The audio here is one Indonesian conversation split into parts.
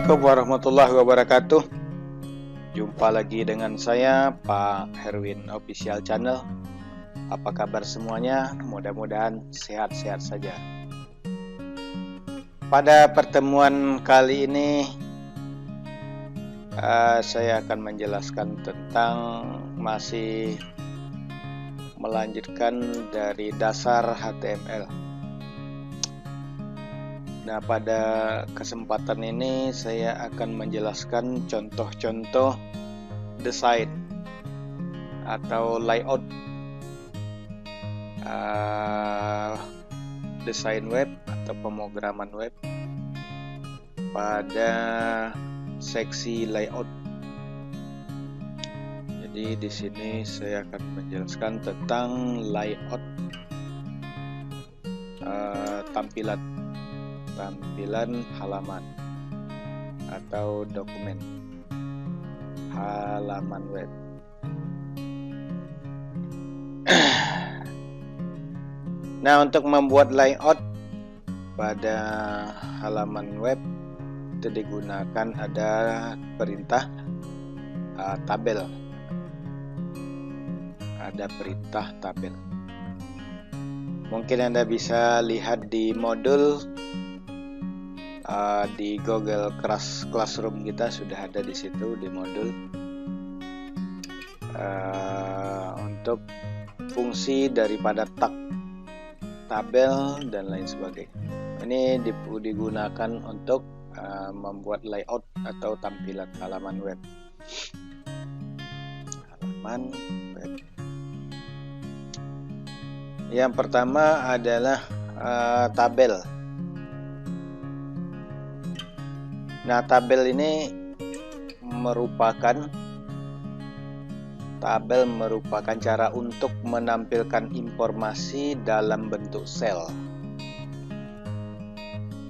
Assalamualaikum warahmatullahi wabarakatuh. Jumpa lagi dengan saya Pak Herwin Official Channel. Apa kabar semuanya? Mudah-mudahan sehat-sehat saja. Pada pertemuan kali ini saya akan menjelaskan tentang masih melanjutkan dari dasar HTML. Nah, pada kesempatan ini saya akan menjelaskan contoh-contoh desain atau layout desain web atau pemrograman web pada seksi layout. Jadi di sini saya akan menjelaskan tentang layout tampilan halaman atau dokumen halaman web. Nah, untuk membuat layout pada halaman web itu digunakan ada perintah tabel. Ada perintah tabel. Mungkin Anda bisa lihat di modul di Google Classroom kita sudah ada di situ di modul untuk fungsi daripada tag, tabel dan lain sebagainya. Ini digunakan untuk membuat layout atau tampilan halaman web. Halaman web. Yang pertama adalah tabel. Nah, tabel ini merupakan cara untuk menampilkan informasi dalam bentuk sel.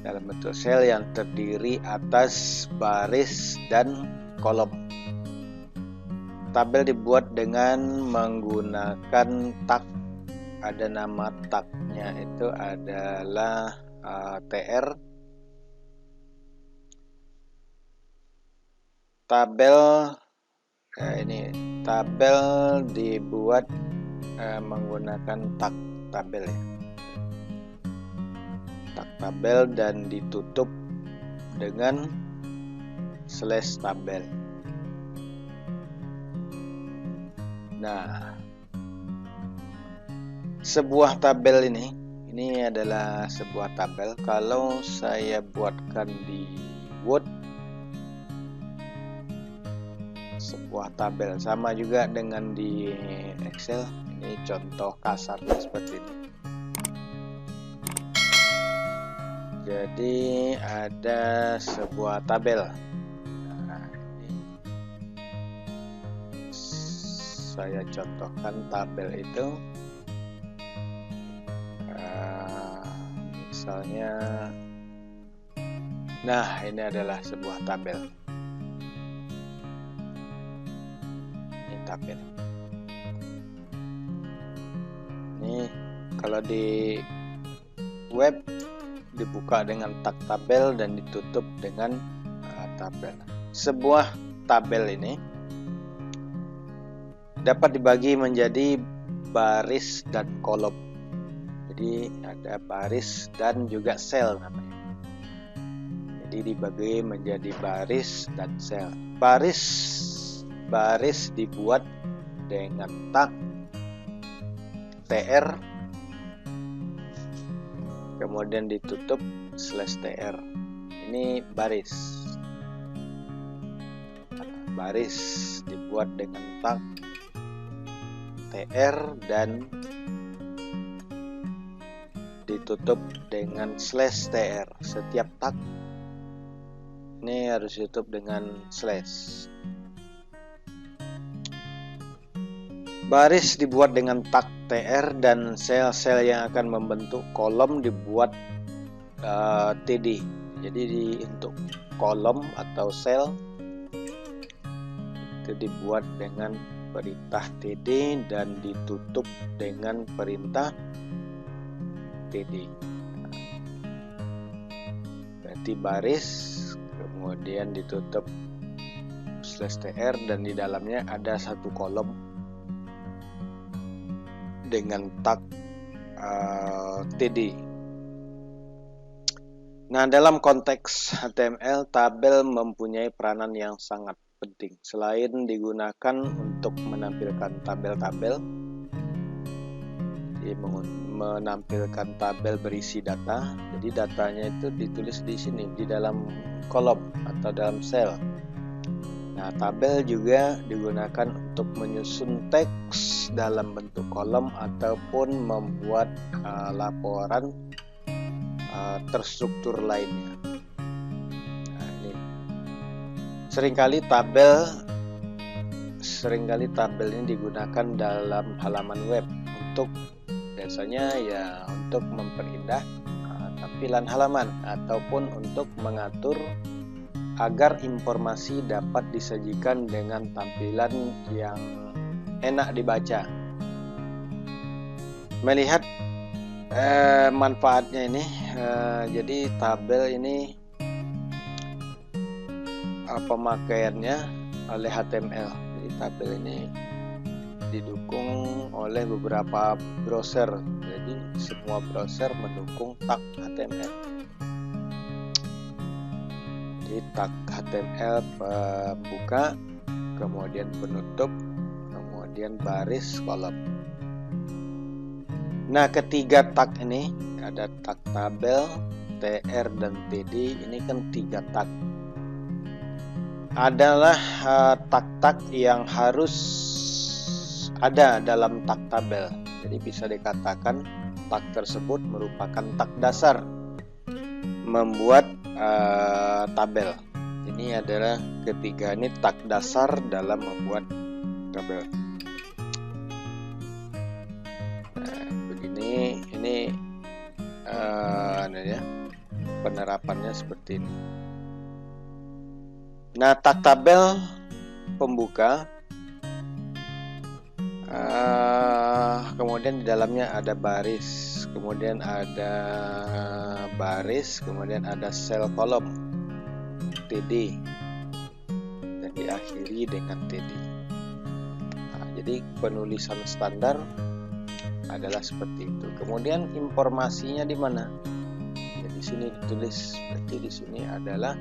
Dalam bentuk sel yang terdiri atas baris dan kolom. Tabel dibuat dengan menggunakan tag. Ada nama tagnya itu adalah TR. Tabel ini tabel dibuat menggunakan tag tabel ya. Tag tabel dan ditutup dengan slash tabel. Nah, sebuah tabel ini adalah sebuah tabel. Kalau saya buatkan di Word, sebuah tabel sama juga dengan di Excel. Ini contoh kasarnya seperti ini. Jadi ada sebuah tabel. Nah, ini saya contohkan tabel itu. Misalnya, nah ini adalah sebuah tabel. Tabel. Ini kalau di web dibuka dengan tag tabel dan ditutup dengan tabel. Sebuah tabel ini dapat dibagi menjadi baris dan kolom. Jadi ada baris dan juga sel namanya. Jadi dibagi menjadi baris dan sel. Baris dibuat dengan tag TR, kemudian ditutup slash TR. Ini baris. Baris dibuat dengan tag TR dan ditutup dengan slash TR. Setiap tag ini harus ditutup dengan slash. Baris dibuat dengan tag TR dan sel-sel yang akan membentuk kolom dibuat TD. Jadi untuk kolom atau sel itu dibuat dengan perintah TD dan ditutup dengan perintah TD. Berarti baris kemudian ditutup /tr, dan di dalamnya ada satu kolom dengan tag td. Nah, dalam konteks HTML, tabel mempunyai peranan yang sangat penting. Selain digunakan untuk menampilkan tabel-tabel, menampilkan tabel berisi data. Jadi datanya itu ditulis di sini, di dalam kolom atau dalam sel. Nah, tabel juga digunakan untuk menyusun teks dalam bentuk kolom ataupun membuat laporan terstruktur lainnya. Nah, ini seringkali tabel ini digunakan dalam halaman web untuk biasanya ya untuk memperindah tampilan halaman ataupun untuk mengatur agar informasi dapat disajikan dengan tampilan yang enak dibaca. Melihat manfaatnya ini, jadi tabel ini pemakaiannya oleh HTML. Jadi tabel ini didukung oleh beberapa browser. Jadi semua browser mendukung tag HTML. Jadi tag HTML pembuka, kemudian penutup, kemudian baris, kolom. Nah, ketiga tag ini ada tag tabel, tr, dan td. Ini kan 3 tag. Adalah tag-tag yang harus ada dalam tag tabel. Jadi bisa dikatakan tag tersebut merupakan tag dasar membuat tabel. Ini adalah ketiga ini tag dasar dalam membuat tabel. Ini ya, penerapannya seperti ini. Nah, tag tabel pembuka, kemudian di dalamnya ada baris, kemudian ada sel kolom td, dan diakhiri dengan td. Nah, jadi penulisan standar adalah seperti itu. Kemudian informasinya di mana? Ya, di sini ditulis. Berarti di sini adalah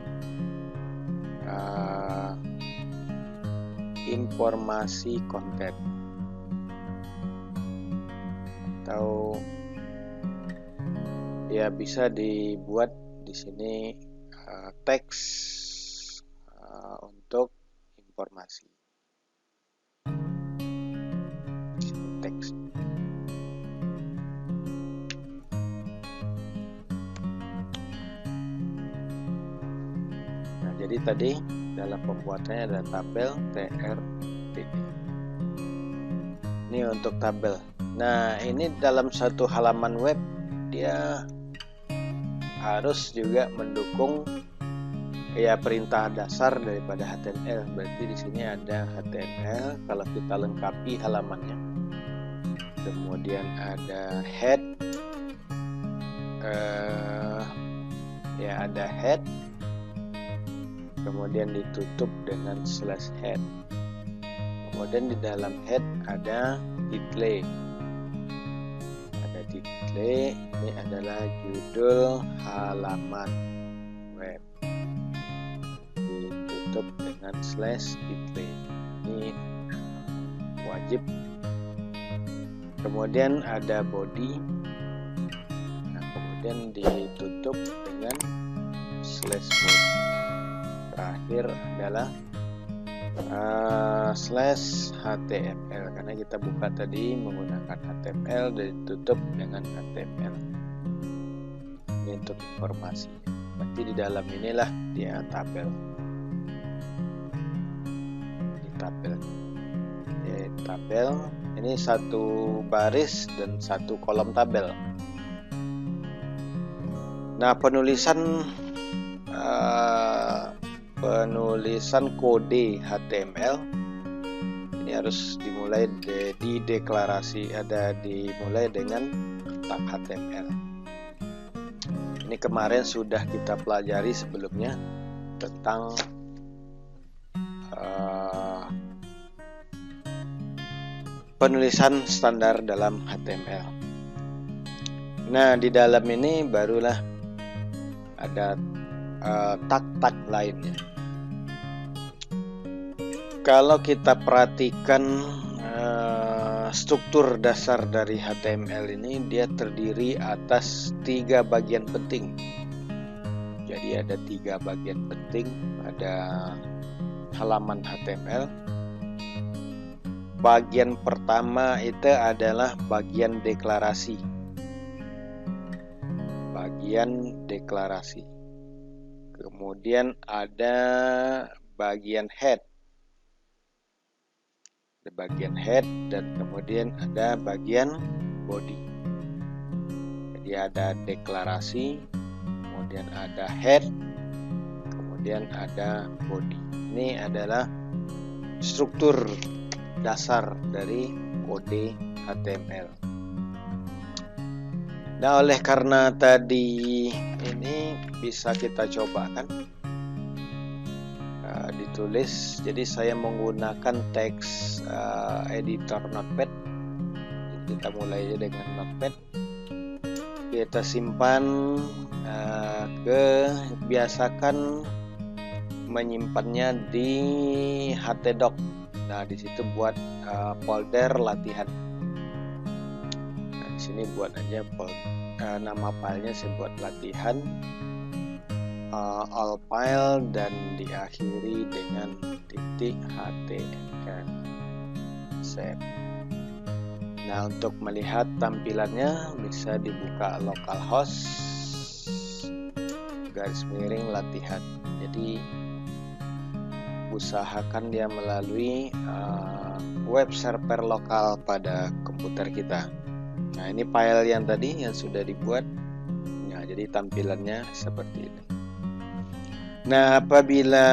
informasi konten, atau ya bisa dibuat di sini teks untuk informasi. Teks. Jadi tadi dalam pembuatannya ada tabel, tr, td. Ini untuk tabel. Nah, ini dalam satu halaman web dia harus juga mendukung ya perintah dasar daripada HTML. Berarti di sini ada HTML kalau kita lengkapi halamannya. Kemudian ada head, ya ada head. Kemudian ditutup dengan /head. Kemudian di dalam head ada title. Ini adalah judul halaman web. Ditutup dengan /title. Ini wajib. Kemudian ada body. Nah, kemudian ditutup dengan /body. Terakhir adalah /html, karena kita buka tadi menggunakan HTML dan ditutup dengan HTML. Ini untuk informasi. Berarti di dalam inilah dia tabel. Ini tabel. Tabel ini satu baris dan satu kolom tabel. Nah, penulisan kode HTML ini harus dimulai dimulai dengan tag HTML. Ini kemarin sudah kita pelajari sebelumnya. tentang penulisan standar dalam HTML. Nah, di dalam ini barulah ada tag-tag lainnya. Kalau kita perhatikan struktur dasar dari HTML ini, dia terdiri atas 3 bagian penting. Jadi ada 3 bagian penting pada halaman HTML. Bagian pertama itu adalah bagian deklarasi. Kemudian ada bagian head. Dan kemudian ada bagian body. Jadi ada deklarasi, kemudian ada head, kemudian ada body. Ini adalah struktur dasar dari kode HTML. Nah, oleh karena tadi ini bisa kita coba kan ditulis. Jadi saya menggunakan teks editor Notepad. Kita mulai aja dengan Notepad. Kita simpan, biasakan menyimpannya di htdoc. Nah, di situ buat folder latihan. Nah, di sini buat aja nama filenya, saya buat latihan, all file, dan diakhiri dengan .html. Save. Nah, untuk melihat tampilannya bisa dibuka localhost /latihan. Jadi usahakan dia melalui web server lokal pada komputer kita. Nah, ini file yang tadi yang sudah dibuat. Nah, jadi tampilannya seperti ini. Nah, apabila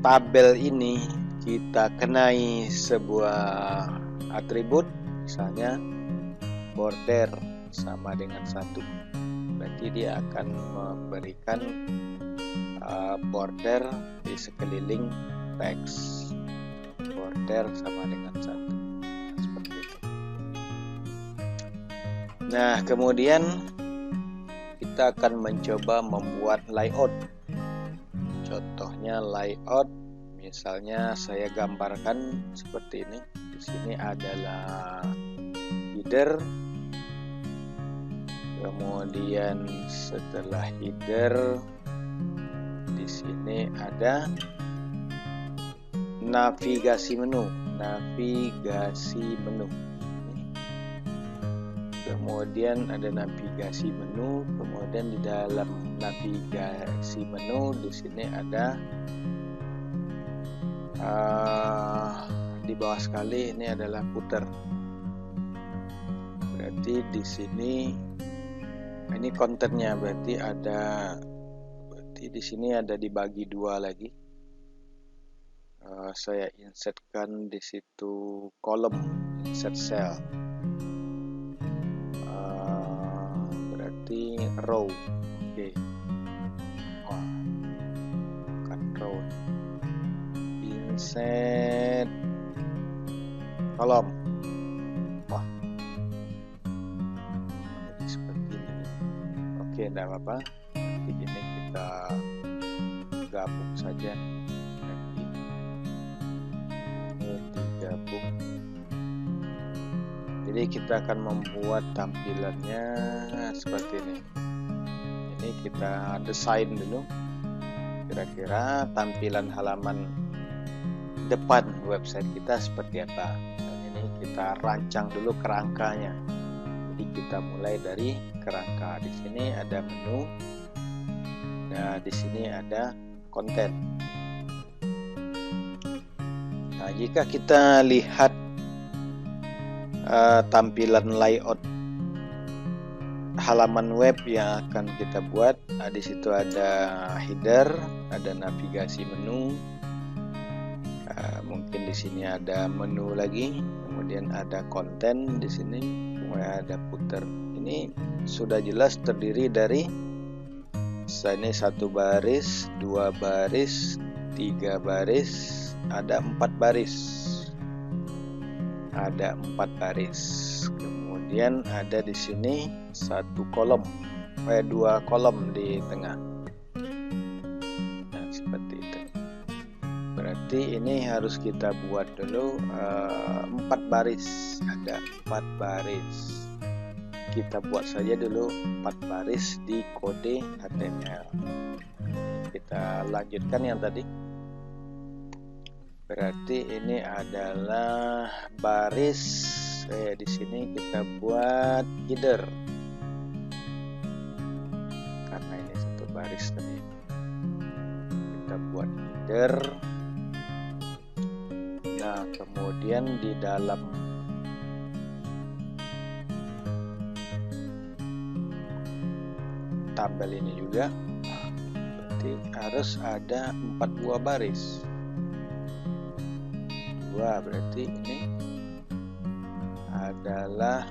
tabel ini kita kenai sebuah atribut, misalnya border sama dengan 1, berarti dia akan memberikan border di sekeliling teks. Border sama dengan 1. Nah, seperti itu. Nah, kemudian kita akan mencoba membuat layout. Contohnya layout, misalnya saya gambarkan seperti ini. Di sini adalah header. Kemudian setelah header, di sini ada navigasi menu. Kemudian ada navigasi menu. Kemudian di dalam navigasi menu di sini ada di bawah sekali ini adalah footer. Berarti di sini ini kontennya, berarti di sini ada dibagi 2 lagi. Saya insertkan di situ kolom, insert cell. Berarti row. Oke. Oh, bukan row. Insert kolom. Wah. Jadi seperti ini. Oke, enggak apa-apa. Nanti ini kita gabung saja. Jadi kita akan membuat tampilannya seperti ini. Ini kita desain dulu. Kira-kira tampilan halaman depan website kita seperti apa. Dan ini kita rancang dulu kerangkanya. Jadi kita mulai dari kerangka. Di sini ada menu. Nah, di sini ada konten. Nah, jika kita lihat tampilan layout halaman web yang akan kita buat, di situ ada header, ada navigasi menu, mungkin di sini ada menu lagi, kemudian ada konten di sini, kemudian ada footer. Ini sudah jelas terdiri dari Ini 1 baris, 2 baris, 3 baris, ada 4 baris. Ada 4 baris. Kemudian ada di sini 2 kolom di tengah. Nah, seperti itu. Berarti ini harus kita buat dulu 4 baris. Ada 4 baris. Kita buat saja dulu 4 baris di kode HTML. Kita lanjutkan yang tadi. Berarti ini adalah baris. Di sini kita buat header. Karena ini 1 baris tadi. Kita buat header. Nah, kemudian di dalam tabel ini juga berarti harus ada 4 buah baris. 2 berarti ini adalah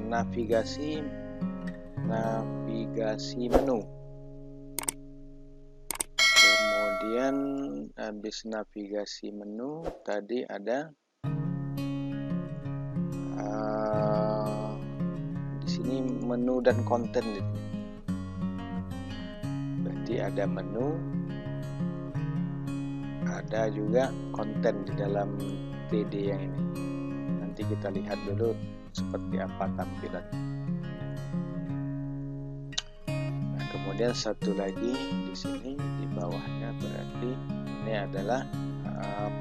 navigasi menu. Kemudian habis navigasi menu tadi ada di sini menu dan konten. Berarti ada menu, ada juga konten di dalam TD yang ini. Nanti kita lihat dulu seperti apa tampilan. Nah, kemudian satu lagi di sini di bawahnya berarti ini adalah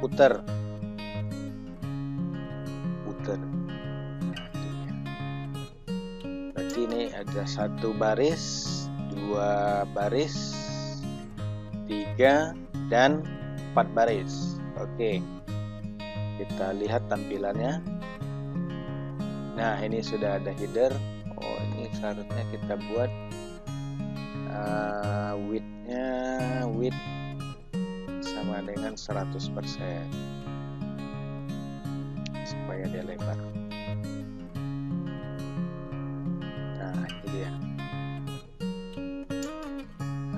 puter. Berarti ini ada 1 baris, 2 baris, 3 dan 4 baris. Oke, kita lihat tampilannya. Nah, ini sudah ada header. Oh, ini seharusnya kita buat width sama dengan 100% supaya dia lebar. Nah, ini dia.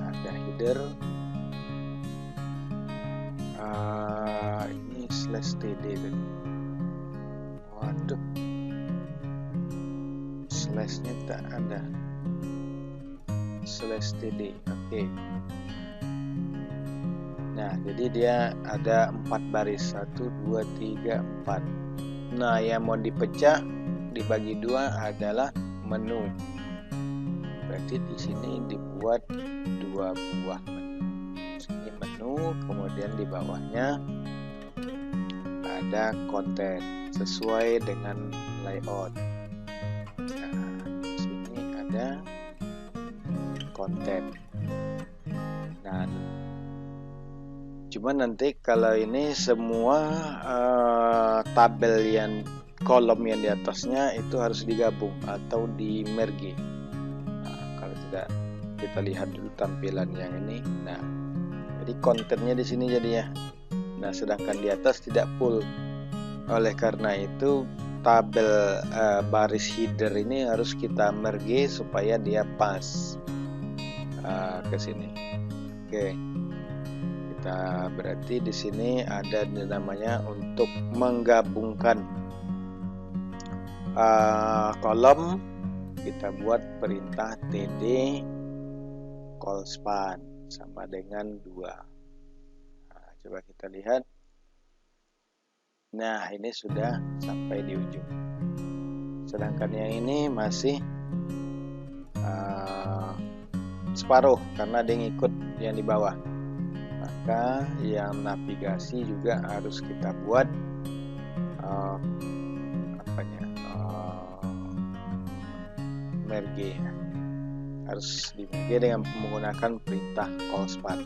Ada header. Ini /td tadi. Waduh, slashnya tak ada. /td. Oke. Nah, jadi dia ada 4 baris, 1, 2, 3, 4. Nah, yang mau dipecah dibagi 2 adalah menu. Berarti di sini dibuat 2 buah menu. Ini menu, kemudian di bawahnya ada konten sesuai dengan layout. Nah, di sini ada konten. Nah, cuma nanti kalau ini semua tabel yang kolom yang di atasnya itu harus digabung atau di merge. Nah, kalau tidak, kita lihat dulu tampilan yang ini. Nah, jadi kontennya di sini jadi ya. Nah, sedangkan di atas tidak full. Oleh karena itu tabel baris header ini harus kita merge supaya dia pas ke sini. Oke. Kita berarti di sini ada namanya untuk menggabungkan kolom. Kita buat perintah td call span sama dengan 2. Nah, coba kita lihat. Nah, ini sudah sampai di ujung. Sedangkan yang ini masih separuh karena dia ngikut yang di bawah. Maka yang navigasi juga harus kita buat merge. Harus di-merge dengan menggunakan perintah call span.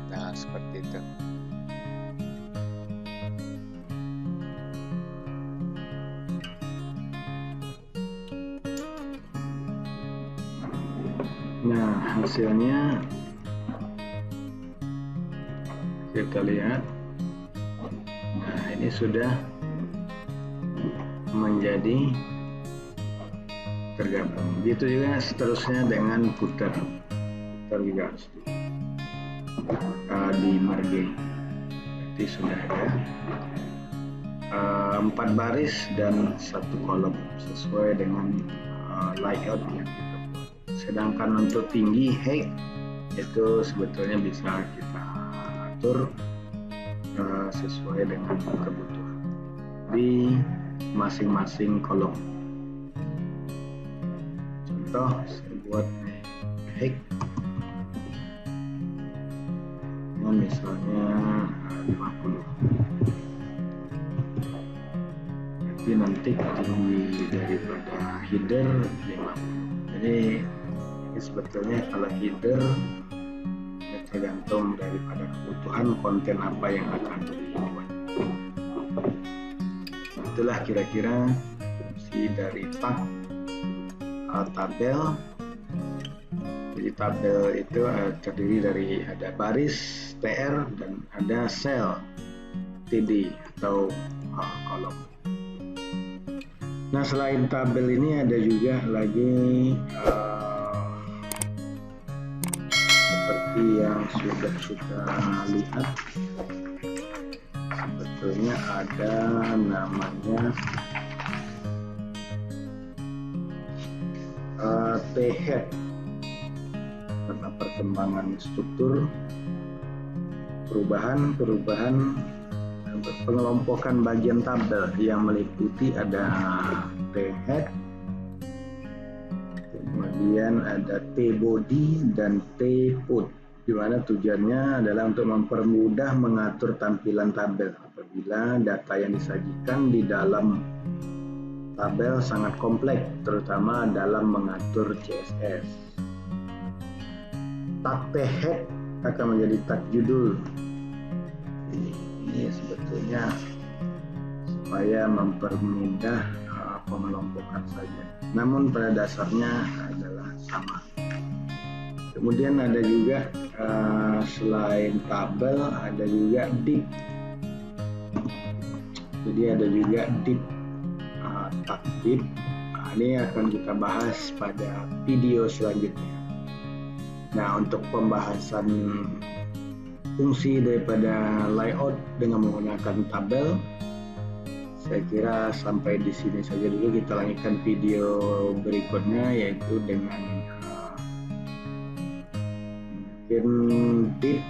Nah, seperti itu. Nah, hasilnya kita lihat. Nah, ini sudah menjadi tergabung. Begitu juga seterusnya dengan putar juga harus di margin. Jadi sudah ada 4 baris dan 1 kolom sesuai dengan layout yang kita buat. Sedangkan untuk tinggi height itu sebetulnya bisa kita atur sesuai dengan kebutuhan di masing-masing kolom. Contoh, saya buat height misalnya 50. Nanti tinggi daripada header 50. Jadi sebetulnya kalau header tergantung daripada kebutuhan konten apa yang akan dibuat. Itulah kira-kira fungsi dari tabel. Jadi tabel itu terdiri dari ada baris TR dan ada sel TD atau kolom. Nah, selain tabel ini ada juga lagi seperti yang sudah kita lihat, sebetulnya ada namanya T-head karena perkembangan struktur, perubahan pengelompokan bagian tabel yang meliputi ada T-head, kemudian ada T-body dan T-put, di mana tujuannya adalah untuk mempermudah mengatur tampilan tabel apabila data yang disajikan di dalam tabel sangat kompleks, terutama dalam mengatur CSS. Tag T-head akan menjadi tag judul. Ini sebetulnya supaya mempermudah pengelompokan saja, namun pada dasarnya adalah sama. Kemudian ada juga selain tabel ada juga div. Jadi ada juga div, tag div. Ini akan kita bahas pada video selanjutnya. Nah, untuk pembahasan fungsi daripada layout dengan menggunakan tabel, saya kira sampai di sini saja dulu. Kita lanjutkan video berikutnya, yaitu dengan mungkin div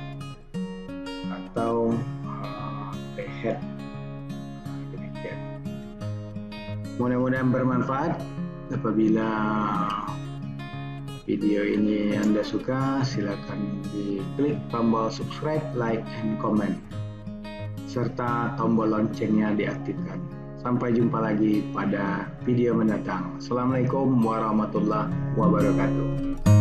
atau T-head. Demikian. Mudah-mudahan bermanfaat. Apabila video ini Anda suka, silakan diklik tombol subscribe, like, and comment, serta tombol loncengnya diaktifkan. Sampai jumpa lagi pada video mendatang. Assalamualaikum warahmatullahi wabarakatuh.